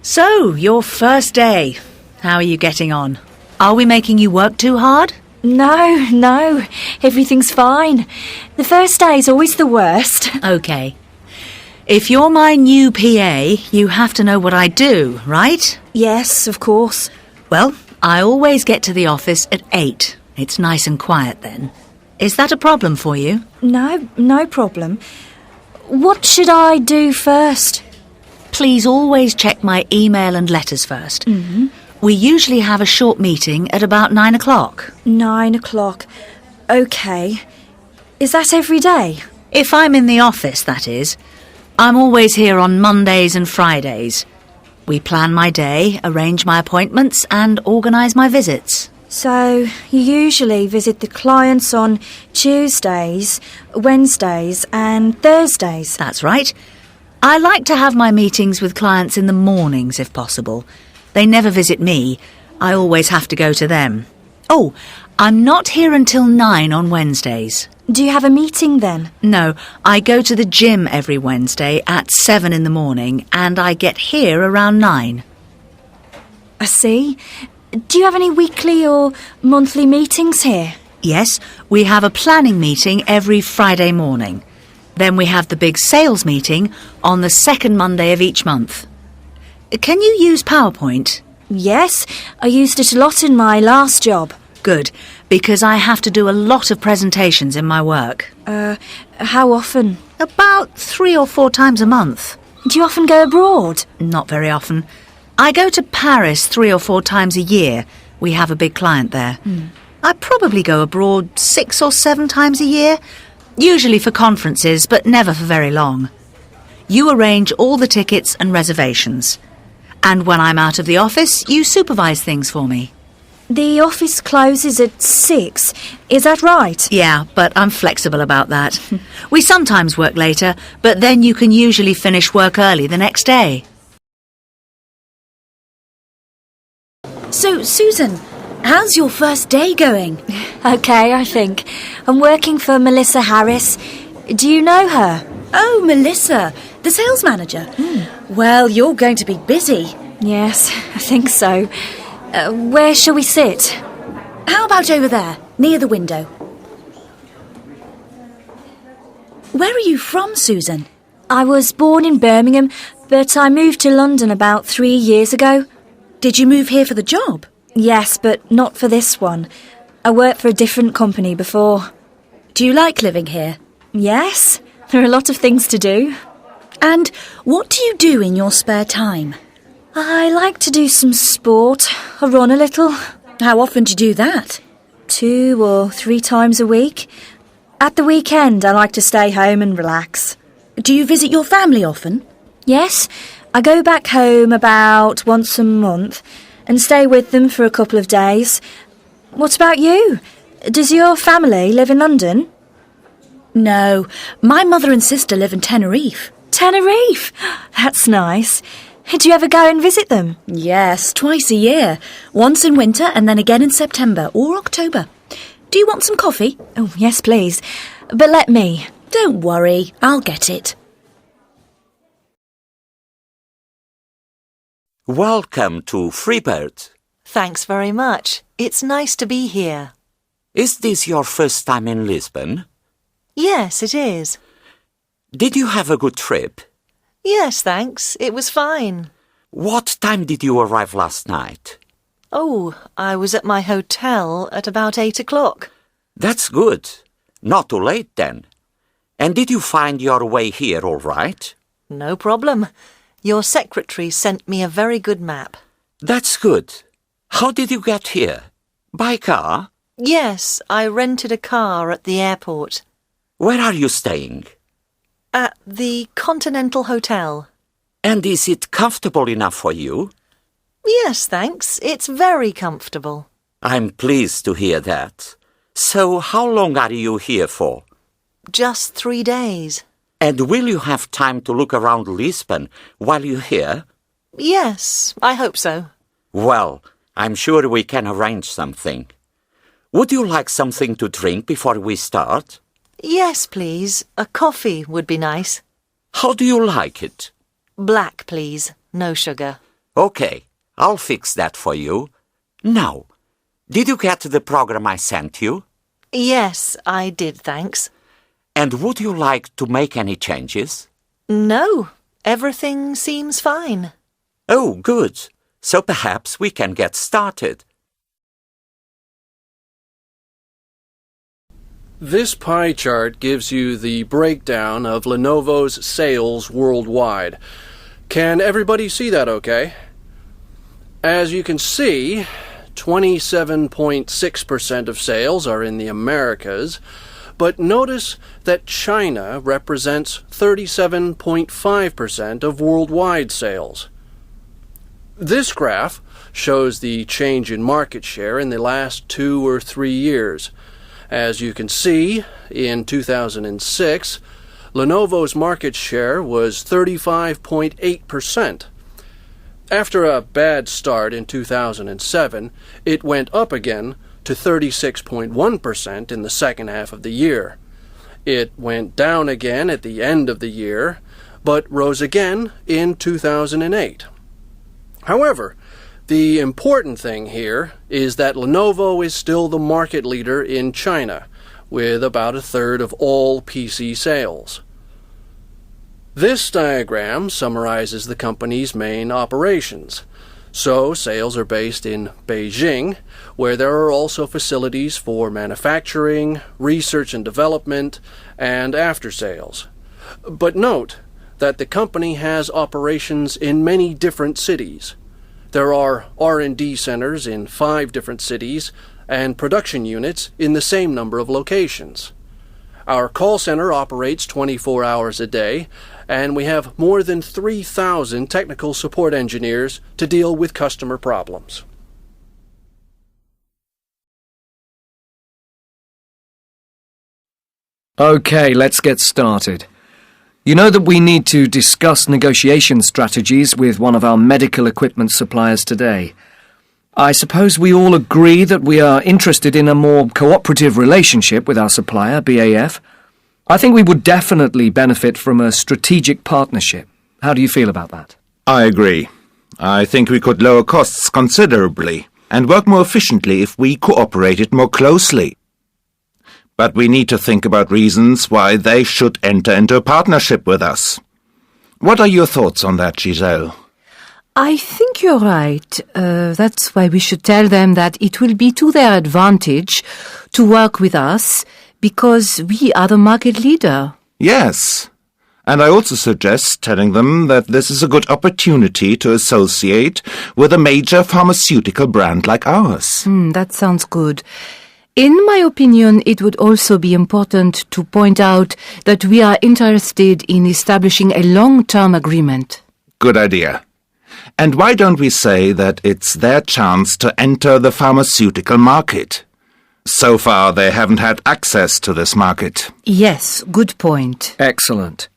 So, your first day. How are you getting on? Are we making you work too hard? No, everything's fine. The first day is always the worst. OK. If you're my new PA, you have to know what I do, right? Yes, of course. Well, I always get to the office at 8. It's nice and quiet then. Is that a problem for you? No problem. What should I do first? Please always check my email and letters first. Mm-hmm. We usually have a short meeting at about 9 o'clock. 9 o'clock. OK. Is that every day? If I'm in the office, that is. I'm always here on Mondays and Fridays. We plan my day, arrange my appointments and organise my visits. So, you usually visit the clients on Tuesdays, Wednesdays and Thursdays? That's right. I like to have my meetings with clients in the mornings if possible. They never visit me. I always have to go to them. Oh, I'm not here until 9 on Wednesdays. Do you have a meeting then? No, I go to the gym every Wednesday at 7 in the morning and I get here around 9. I see. Do you have any weekly or monthly meetings here? Yes, we have a planning meeting every Friday morning. Then we have the big sales meeting on the second Monday of each month. Can you use PowerPoint? Yes, I used it a lot in my last job. Good, because I have to do a lot of presentations in my work. How often? About 3 or 4 times a month. Do you often go abroad? Not very often. I go to Paris 3 or 4 times a year. We have a big client there. I probably go abroad 6 or 7 times a year, usually for conferences, but never for very long. You arrange all the tickets and reservations. And when I'm out of the office, you supervise things for me. The office closes at 6, is that right? Yeah, but I'm flexible about that. We sometimes work later, but then you can usually finish work early the next day. So, Susan, how's your first day going? OK, I think. I'm working for Melissa Harris. Do you know her? Oh, Melissa, the sales manager. Well, you're going to be busy. Yes, I think so. Where shall we sit? How about over there, near the window? Where are you from, Susan? I was born in Birmingham, but I moved to London about 3 years ago. Did you move here for the job? Yes, but not for this one. I worked for a different company before. Do you like living here? Yes, there are a lot of things to do. And what do you do in your spare time? I like to do some sport. I run a little. How often do you do that? 2 or 3 times a week. At the weekend, I like to stay home and relax. Do you visit your family often? Yes, I go back home about once a month and stay with them for a couple of days. What about you? Does your family live in London? No, my mother and sister live in Tenerife. Tenerife? That's nice. Do you ever go and visit them? Yes, twice a year. Once in winter and then again in September or October. Do you want some coffee? Oh, yes, please. But let me. Don't worry, I'll get it. Welcome to Freebird. Thanks very much. It's nice to be here. Is this your first time in Lisbon? Yes, it is. Did you have a good trip? Yes, thanks. It was fine. What time did you arrive last night? Oh, I was at my hotel at about 8 o'clock. That's good. Not too late then. And did you find your way here all right? No problem. Your secretary sent me a very good map. That's good. How did you get here? By car? Yes, I rented a car at the airport. Where are you staying? At the Continental Hotel. And is it comfortable enough for you? Yes, thanks. It's very comfortable. I'm pleased to hear that. So how long are you here for? Just 3 days. And will you have time to look around Lisbon while you're here? Yes, I hope so. Well, I'm sure we can arrange something. Would you like something to drink before we start? Yes, please. A coffee would be nice. How do you like it? Black, please. No sugar. Okay, I'll fix that for you. Now, did you get the program I sent you? Yes, I did, thanks. And would you like to make any changes? No, everything seems fine. Oh, good. So perhaps we can get started. This pie chart gives you the breakdown of Lenovo's sales worldwide. Can everybody see that okay? As you can see, 27.6% of sales are in the Americas, but notice that China represents 37.5% of worldwide sales. This graph shows the change in market share in the last 2 or 3 years. As you can see, in 2006, Lenovo's market share was 35.8%. After a bad start in 2007, it went up again to 36.1% in the second half of the year. It went down again at the end of the year, but rose again in 2008. However, the important thing here is that Lenovo is still the market leader in China, with about a third of all PC sales. This diagram summarizes the company's main operations. So, sales are based in Beijing, where there are also facilities for manufacturing, research and development, and after-sales. But note that the company has operations in many different cities. There are R&D centers in 5 different cities and production units in the same number of locations. Our call center operates 24 hours a day, and we have more than 3,000 technical support engineers to deal with customer problems. Okay, let's get started. You know that we need to discuss negotiation strategies with one of our medical equipment suppliers today. I suppose we all agree that we are interested in a more cooperative relationship with our supplier, BAF. I think we would definitely benefit from a strategic partnership. How do you feel about that? I agree. I think we could lower costs considerably and work more efficiently if we cooperated more closely. But we need to think about reasons why they should enter into a partnership with us. What are your thoughts on that, Giselle? I think you're right. That's why we should tell them that it will be to their advantage to work with us because we are the market leader. Yes. And I also suggest telling them that this is a good opportunity to associate with a major pharmaceutical brand like ours. That sounds good. In my opinion, it would also be important to point out that we are interested in establishing a long-term agreement. Good idea. And why don't we say that it's their chance to enter the pharmaceutical market? So far, they haven't had access to this market. Yes, good point. Excellent.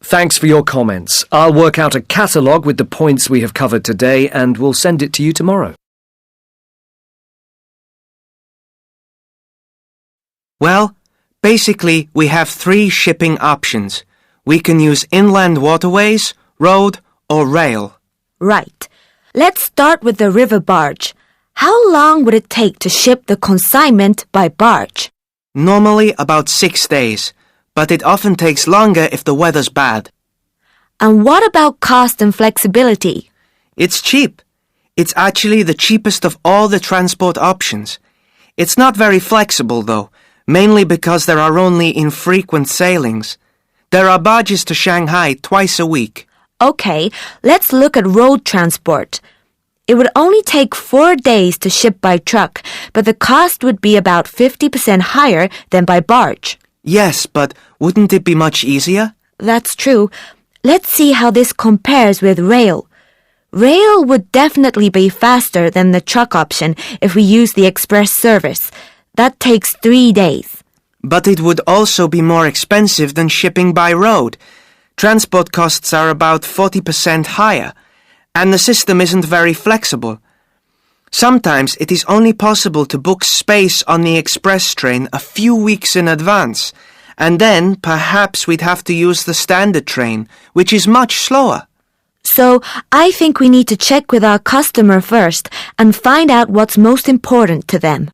Thanks for your comments. I'll work out a catalogue with the points we have covered today and we'll send it to you tomorrow. Well, basically, we have 3 shipping options. We can use inland waterways, road, or rail. Right. Let's start with the river barge. How long would it take to ship the consignment by barge? Normally about 6 days, but it often takes longer if the weather's bad. And what about cost and flexibility? It's cheap. It's actually the cheapest of all the transport options. It's not very flexible, though. Mainly because there are only infrequent sailings. There are barges to Shanghai twice a week. Okay, let's look at road transport. It would only take 4 days to ship by truck, but the cost would be about 50% higher than by barge. Yes, but wouldn't it be much easier? That's true. Let's see how this compares with rail. Rail would definitely be faster than the truck option if we use the express service. That takes 3 days. But it would also be more expensive than shipping by road. Transport costs are about 40% higher, and the system isn't very flexible. Sometimes it is only possible to book space on the express train a few weeks in advance, and then perhaps we'd have to use the standard train, which is much slower. So I think we need to check with our customer first and find out what's most important to them.